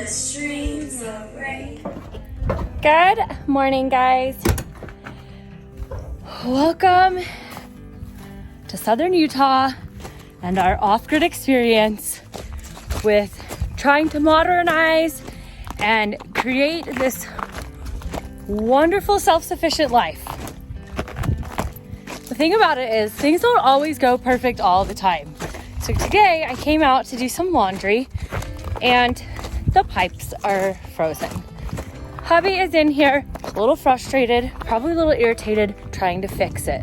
the streams of rain. Good morning, guys. Welcome to Southern Utah and our off-grid experience with trying to modernize and create this wonderful self-sufficient life. The thing about it is things don't always go perfect all the time. So today I came out to do some laundry and the pipes are frozen. Hubby is in here, a little frustrated, probably a little irritated, trying to fix it.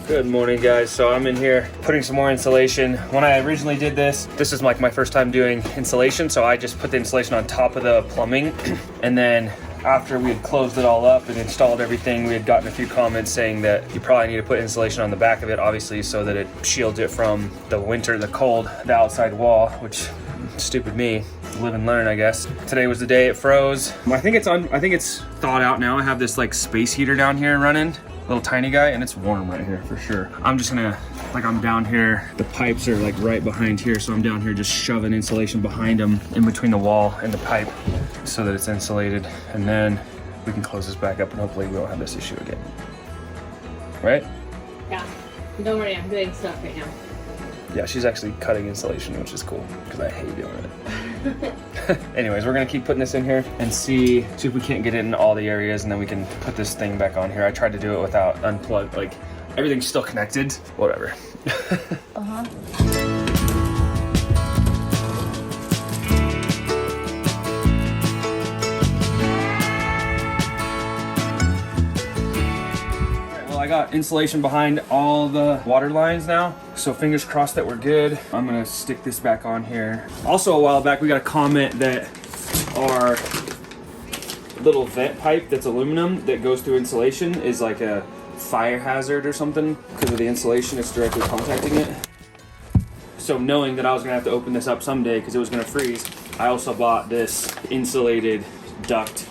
Good morning, guys. So I'm in here putting some more insulation. When I originally did this is like my first time doing insulation, so I just put the insulation on top of the plumbing, and then after we had closed it all up and installed everything, we had gotten a few comments saying that you probably need to put insulation on the back of it, obviously, so that it shields it from the winter, the cold, the outside wall, which stupid me, live and learn, I guess. Today was the day it froze. I think it's thawed out now. I have this like space heater down here running, little tiny guy, and it's warm right here for sure. I'm just gonna, I'm down here, the pipes are like right behind here, so I'm down here just shoving insulation behind them in between the wall and the pipe so that it's insulated, and then we can close this back up and hopefully we won't have this issue again. Right? Yeah, don't worry, I'm doing stuff right now. Yeah, she's actually cutting insulation, which is cool because I hate doing it. Anyways, we're gonna keep putting this in here and see if we can't get it in all the areas, and then we can put this thing back on here. I tried to do it without unplugged, like everything's still connected, whatever. I got insulation behind all the water lines now, so fingers crossed that we're good. I'm gonna stick this back on here. Also, a while back we got a comment that our little vent pipe that's aluminum that goes through insulation is like a fire hazard or something because of the insulation it's directly contacting it. So knowing that I was gonna have to open this up someday because it was gonna freeze, I also bought this insulated duct,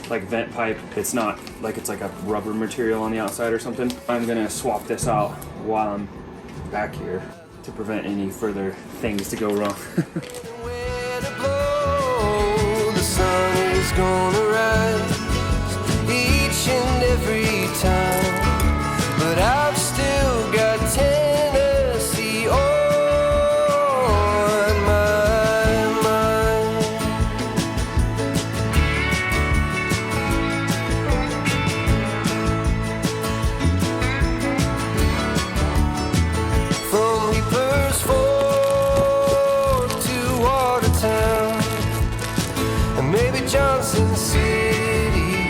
like vent pipe. It's not like it's like a rubber material on the outside or something. I'm gonna swap this out while I'm back here to prevent any further things to go wrong. The sun is gonna rise each and every time, but I've still got Tennessee on my mind. From Leapers Ford to Watertown, and maybe Johnson City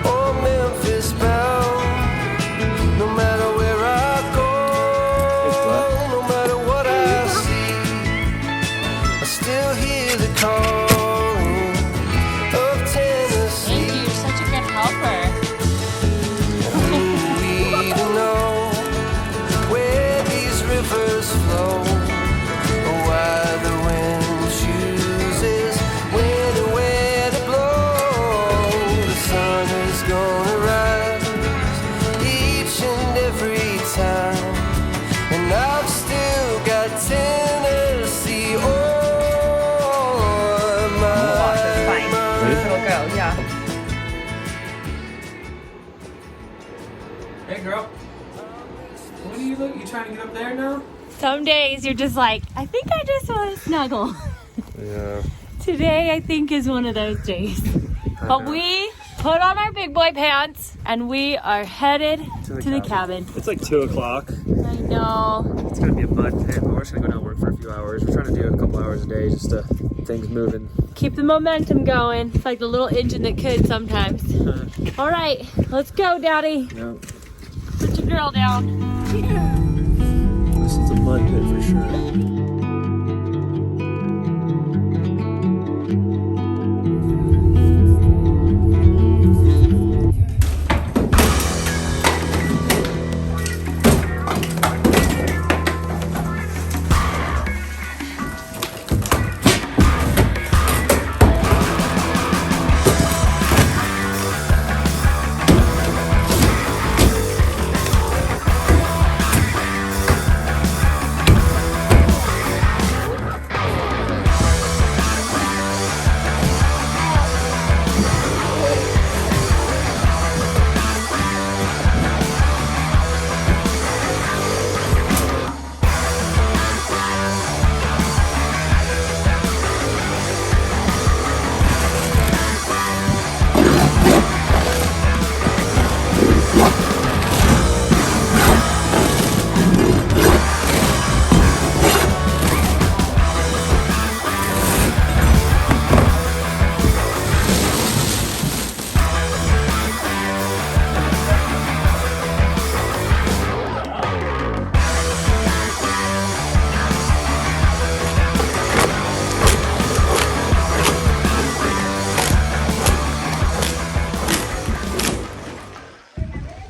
or Memphis bound. No matter where I go, no matter what I see, I still hear the calling of Tennessee. Thank you, you're such a good helper. We don't know where these rivers flow, or why the wind chooses when and where to blow. The sun is gonna rise each and every time, and I've still got Tennessee on my mind. It'll go, yeah. Hey girl, what are you looking? You trying to get up there now? Some days you're just like, I think I just want to snuggle. Yeah. Today I think is one of those days. But we put on our big boy pants, and we are headed to the cabin. It's like 2 o'clock. I know. It's gonna be a mud pit, but we're just gonna go down and work for a few hours. We're trying to do a couple hours a day just to things moving. Keep the momentum going. It's like the little engine that could sometimes. All right, let's go, Daddy. Yeah. Put your girl down. This is a mud pit for sure.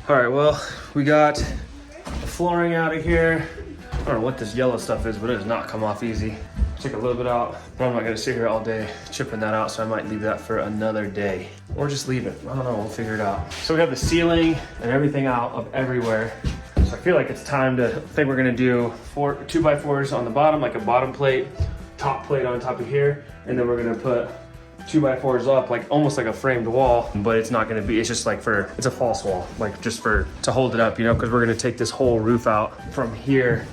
All right, well, we got the flooring out of here. I don't know what this yellow stuff is, but it does not come off easy. Took a little bit out, but I'm not gonna sit here all day chipping that out, so I might leave that for another day. Or just leave it, I don't know, we'll figure it out. So we have the ceiling and everything out of everywhere. So I feel like it's time to, I think we're gonna do 2x4s on the bottom, like a bottom plate, top plate on top of here, and then we're gonna put 2x4s up, like almost like a framed wall, but it's not gonna be, it's just like for, it's a false wall, like just for, to hold it up, you know, because we're gonna take this whole roof out from here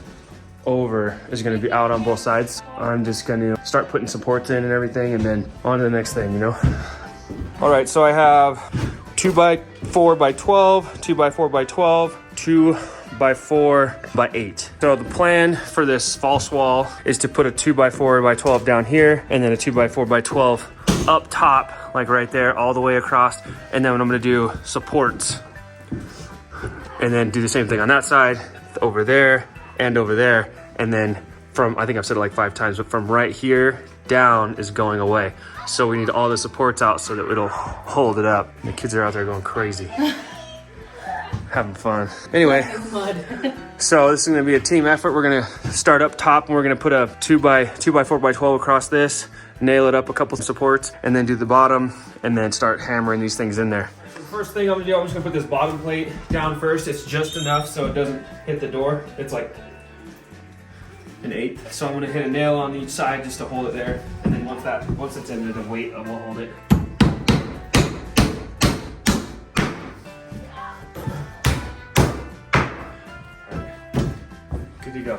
over is gonna be out on both sides. I'm just gonna start putting supports in and everything, and then on to the next thing, you know? All right, so I have 2x4x12, 2x4x12, 2x4x8. So the plan for this false wall is to put a 2x4x12 down here, and then a 2x4x12 up top, like right there, all the way across. And then I'm gonna do supports, and then do the same thing on that side, over there, and over there. And then from, I think I've said it like 5 times, but from right here down is going away. So we need all the supports out so that it'll hold it up. The kids are out there going crazy. Having fun. Anyway, so this is gonna be a team effort. We're gonna start up top, and we're gonna put a 2x4x12 across this, nail it up a couple supports, and then do the bottom, and then start hammering these things in there. The first thing I'm gonna do, I'm just gonna put this bottom plate down first. It's just enough so it doesn't hit the door. It's like an 1/8. So I'm gonna hit a nail on each side just to hold it there. And then once it's in there, the weight will hold it. Good to go.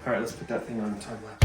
All right, let's put that thing on the time lapse.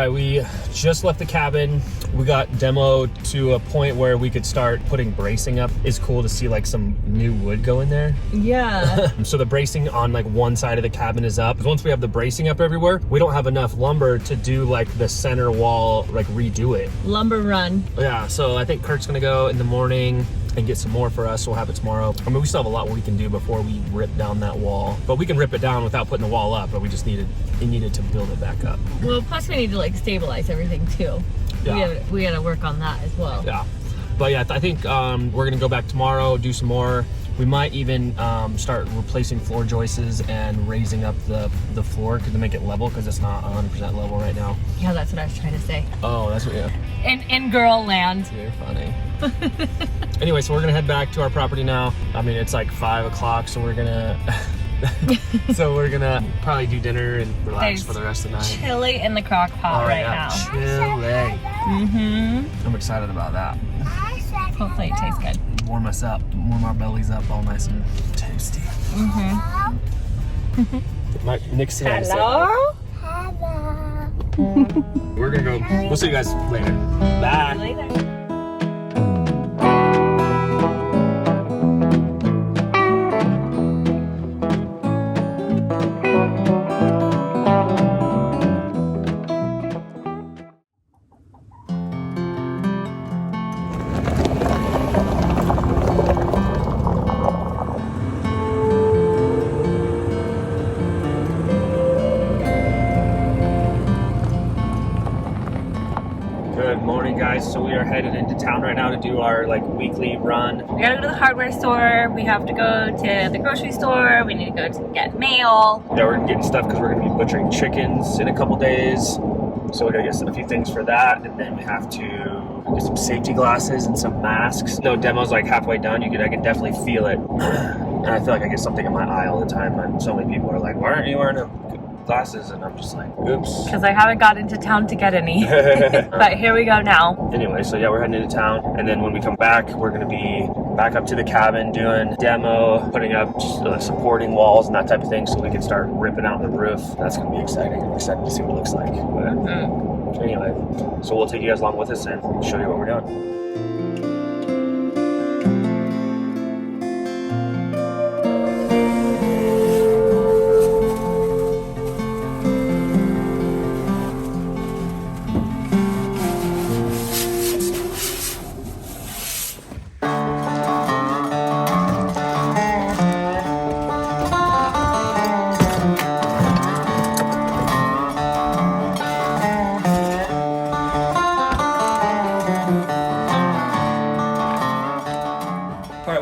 right, we just left the cabin. We got demoed to a point where we could start putting bracing up. It's cool to see like some new wood go in there. Yeah. So the bracing on like one side of the cabin is up. Once we have the bracing up everywhere, we don't have enough lumber to do like the center wall, like redo it. Lumber run. Yeah, so I think Kurt's gonna go in the morning and get some more for us. We'll have it tomorrow. I mean, we still have a lot we can do before we rip down that wall. But we can rip it down without putting the wall up, but we just needed to build it back up. Well, plus we need to like stabilize everything too. Yeah. We gotta work on that as well. Yeah. But yeah, I think we're gonna go back tomorrow, do some more. We might even start replacing floor joists and raising up the floor to make it level, because it's not 100% level right now. Yeah, that's what I was trying to say. Oh, that's what, yeah. In girl land. You're funny. Anyway, so we're gonna head back to our property now. I mean, it's like 5 o'clock, so we're gonna probably do dinner and relax for the rest of the night. Chili in the crock pot now. Chili. I'm excited about that. Hopefully it tastes good. Warm our bellies up all nice and tasty. Nick's here. Hello? We're gonna go. We'll see you guys later. Bye. Later. Good morning, guys. So we are headed into town right now to do our like weekly run. We gotta go to the hardware store. We have to go to the grocery store. We need to go to get mail. Yeah, we're getting stuff because we're gonna be butchering chickens in a couple days. So we gotta get a few things for that, and then we have to get some safety glasses and some masks. No, demo's like halfway done. I can definitely feel it, and I feel like I get something in my eye all the time. And so many people are like, "Why aren't you wearing glasses?" And I'm just like, "Oops." Because I haven't got into town to get any. But here we go now. Anyway, so yeah, we're heading into town, and then when we come back, we're gonna be back up to the cabin doing demo, putting up supporting walls and that type of thing, so we can start ripping out the roof. That's gonna be exciting. I'm excited to see what it looks like. But anyway, so we'll take you guys along with us and show you what we're doing.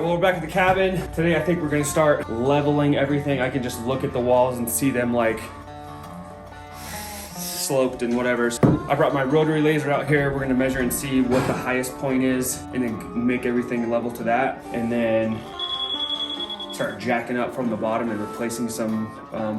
We're back at the cabin. Today I think we're gonna start leveling everything. I can just look at the walls and see them like sloped and whatever. So I brought my rotary laser out here. We're gonna measure and see what the highest point is and then make everything level to that. And then start jacking up from the bottom and replacing some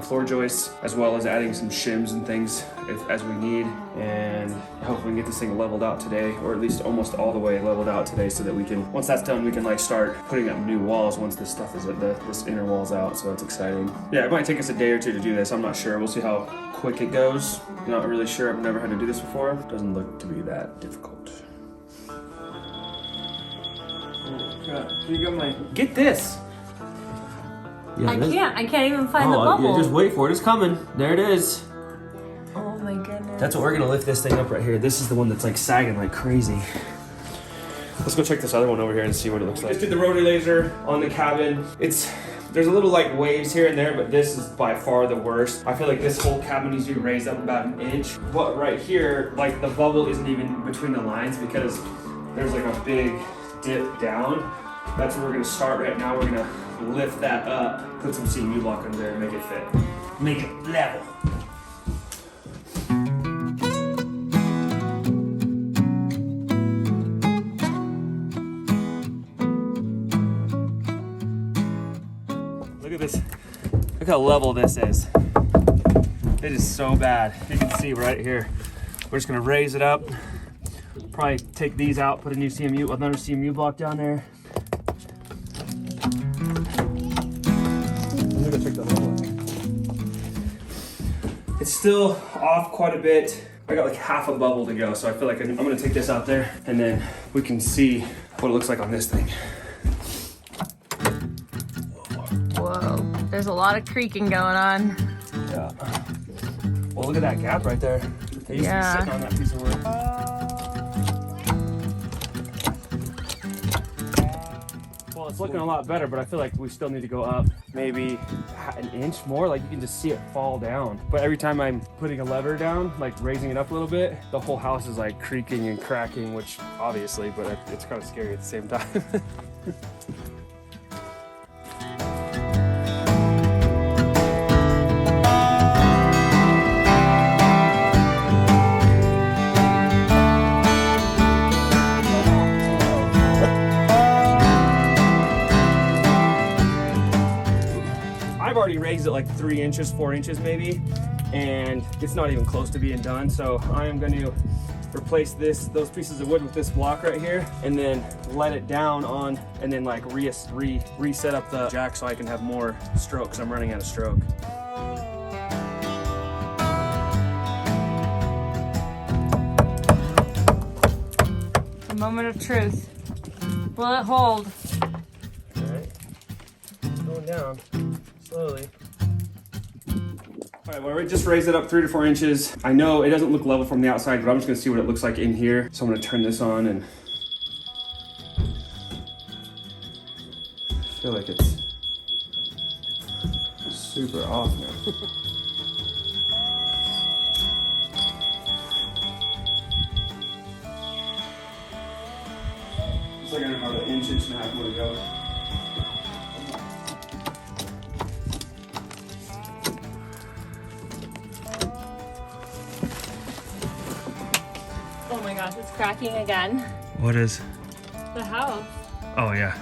floor joists, as well as adding some shims and things as we need. And hopefully we can get this thing leveled out today, or at least almost all the way leveled out today, so that we can, once that's done, we can like start putting up new walls once this stuff is this inner wall's out. So that's exciting. Yeah, it might take us a day or two to do this. I'm not sure. We'll see how quick it goes. I'm not really sure. I've never had to do this before. Doesn't look to be that difficult. Oh God! Can you get this? Yeah, I can't even find the bubble. Yeah, just wait for it. It's coming. There it is. Oh my goodness. That's what we're gonna lift this thing up right here. This is the one that's like sagging like crazy. Let's go check this other one over here and see what it looks like. Just did the rotary laser on the cabin. There's a little like waves here and there, but this is by far the worst. I feel like this whole cabin needs to be raised up about an inch. But right here, like the bubble isn't even between the lines because there's like a big dip down. That's where we're gonna start right now. We're gonna lift that up, put some CMU block under there and make it fit. Make it level. Look at this. Look how level this is. It is so bad. You can see right here. We're just gonna raise it up. Probably take these out, put another CMU block down there. It's still off quite a bit. I got like half a bubble to go, so I feel like I'm gonna take this out there and then we can see what it looks like on this thing. Whoa, there's a lot of creaking going on. Yeah. Well, look at that gap right there. They used to be sitting on that piece of wood. Well, it's looking a lot better, but I feel like we still need to go up maybe an inch more. Like you can just see it fall down. But every time I'm putting a lever down, like raising it up a little bit, the whole house is like creaking and cracking, which obviously, but it's kind of scary at the same time. I've already raised it like 3 inches, 4 inches maybe, and it's not even close to being done. So I am going to replace those pieces of wood with this block right here, and then let it down on, and then like reset up the jack so I can have more stroke, because I'm running out of stroke. A moment of truth. Will it hold? All right, going down slowly. All right, well, I just raised it up 3 to 4 inches. I know it doesn't look level from the outside, but I'm just gonna see what it looks like in here. So I'm gonna turn this on, and I feel like it's super off now. It's like I have about an inch and a half more to go. Oh my gosh, it's cracking again. What is? The house. Oh yeah.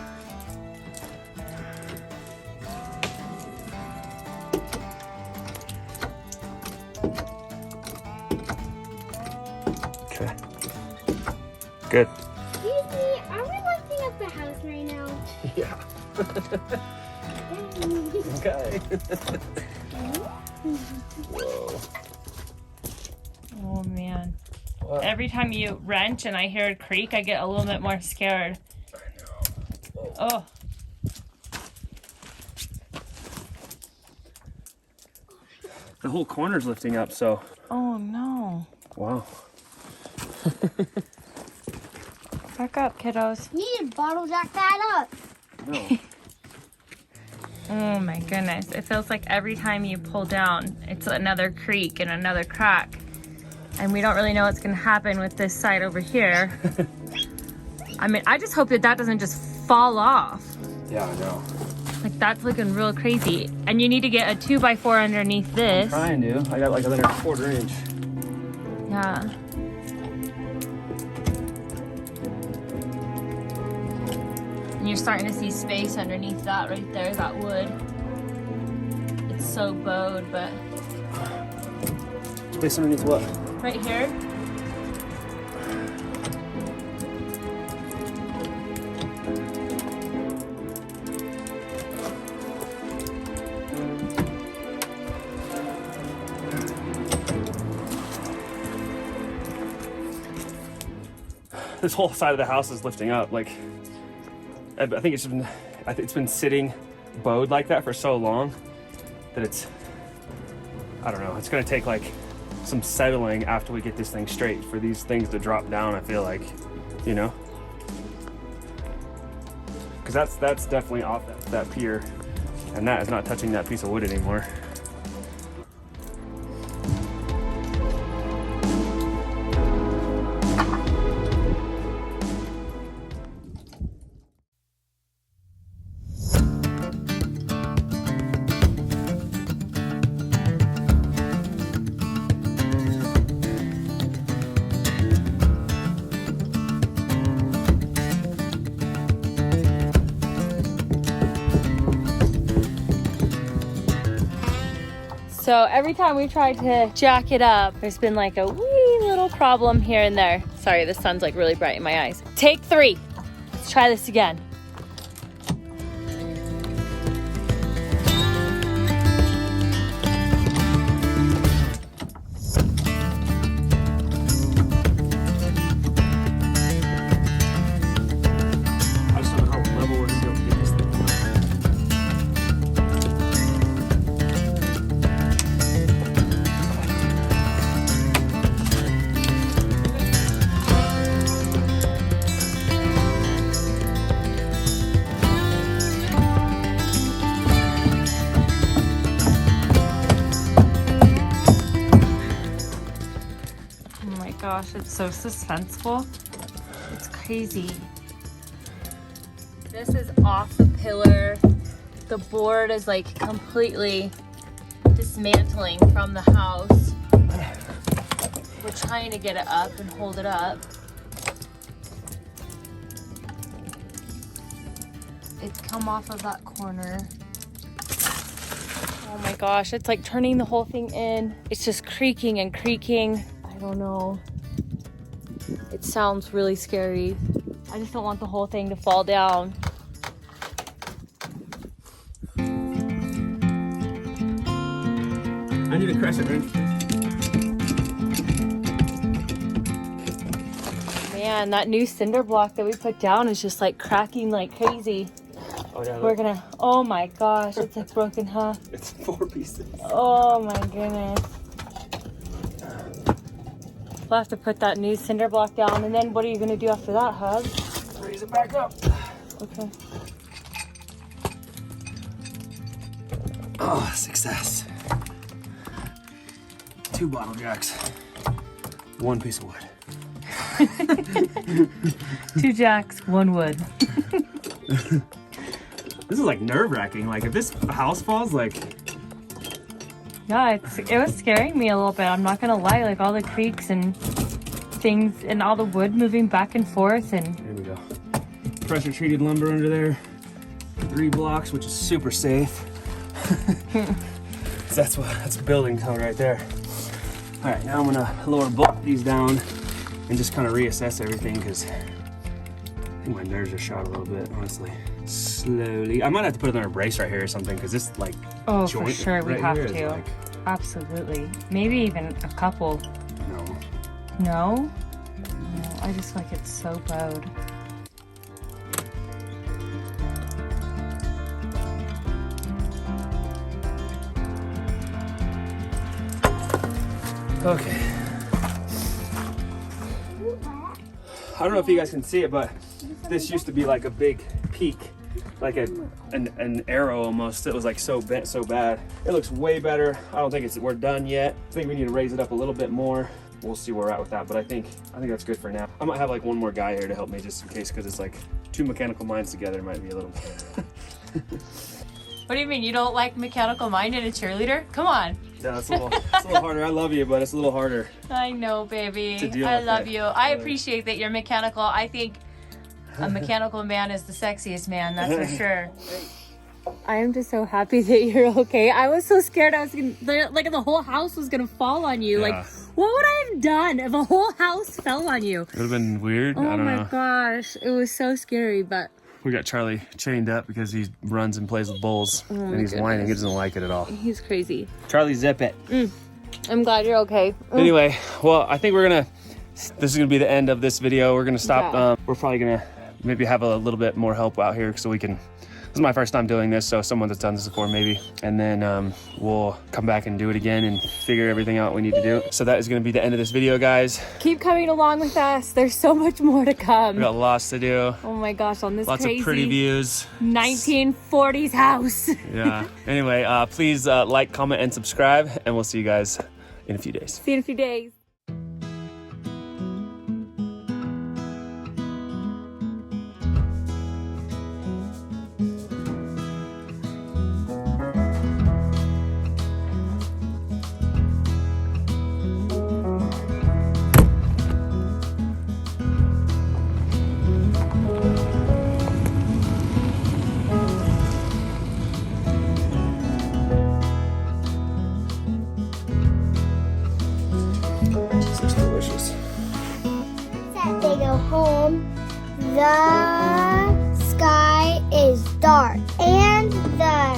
Okay. Good. Excuse me, are we lifting up the house right now? Yeah. Okay. Whoa. Oh man. What? Every time you wrench and I hear a creak, I get a little bit more scared. I know. Whoa. Oh. The whole corner's lifting up, so. Oh no. Wow. Back up, kiddos. You need to bottle jack that up. No. Oh my goodness. It feels like every time you pull down, it's another creak and another crack. And we don't really know what's gonna happen with this side over here. I mean, I just hope that that doesn't just fall off. Yeah, I know. Like that's looking real crazy. And you need to get a 2x4 underneath this. Trying to. I got like another 1/4 inch. Yeah. And you're starting to see space underneath that right there, that wood. It's so bowed, but Space underneath what? right here. This whole side of the house is lifting up. Like, I think it's been sitting bowed like that for so long that it's, I don't know, it's gonna take like some settling after we get this thing straight for these things to drop down, I feel like, you know? Because that's definitely off that pier, and that is not touching that piece of wood anymore. So every time we try to jack it up, there's been like a wee little problem here and there. Sorry, the sun's like really bright in my eyes. Take 3. Let's try this again. gosh, it's so suspenseful. It's crazy. This is off the pillar. The board is like completely dismantling from the house. We're trying to get it up and hold it up. It's come off of that corner. Oh my gosh, it's like turning the whole thing in. It's just creaking and creaking. I don't know. It sounds really scary. I just don't want the whole thing to fall down. I need a crescent wrench. Man, that new cinder block that we put down is just like cracking like crazy. Oh yeah. We're gonna, oh my gosh, it's like broken, huh? It's 4 pieces. Oh my goodness. We'll have to put that new cinder block down, and then what are you gonna do after that, Hub? Raise it back up. Okay. Oh, success. 2 bottle jacks. 1 piece of wood. 2 jacks, 1 wood. This is like nerve-wracking. Like if this house falls, like... Yeah, it was scaring me a little bit. I'm not gonna lie. Like all the creaks and things and all the wood moving back and forth and... Here we go. Pressure treated lumber under there. 3 blocks, which is super safe. So that's building code right there. All right, now I'm gonna lower both these down and just kind of reassess everything because I think my nerves are shot a little bit, honestly. Slowly. I might have to put another brace right here or something because this like oh, joint for sure we right have here is to. like... Absolutely. Maybe even a couple. No. No? No, I just feel like it's so bowed. Okay. I don't know if you guys can see it, but this used to be like a big peak, like an arrow almost. It was like so bent, so bad. It looks way better. I don't think we're done yet. I think we need to raise it up a little bit more. We'll see where we're at with that, but I think that's good for now. I might have like one more guy here to help me just in case, because it's like 2 mechanical minds together might be a little. What do you mean? You don't like mechanical mind and a cheerleader? Come on. Yeah, it's a little harder. I love you, but it's a little harder. I know, baby. To deal I with love it. you. I appreciate that you're mechanical. I think a mechanical man is the sexiest man, that's for sure. I am just so happy that you're okay. I was so scared I was gonna, like the whole house was gonna fall on you. Yeah. Like, what would I have done if a whole house fell on you? It would have been weird. Oh I don't my know. gosh, it was so scary, but We got Charlie chained up because he runs and plays with bulls, and he's whining. He doesn't like it at all. he's crazy. Charlie, zip it. I'm glad you're okay. Anyway, well, I think this is gonna be the end of this video. We're gonna stop. Yeah. We're probably gonna maybe have a little bit more help out here so we can. This is my first time doing this, so someone that's done this before maybe, and then we'll come back and do it again and figure everything out we need to do. So that is gonna be the end of this video, guys. Keep coming along with us. There's so much more to come. We got lots to do. Oh my gosh, on this Lots crazy of pretty views. 1940s house. Yeah. Anyway, please like, comment, and subscribe, and we'll see you guys in a few days. See you in a few days. It's delicious. As they go home, the sky is dark and the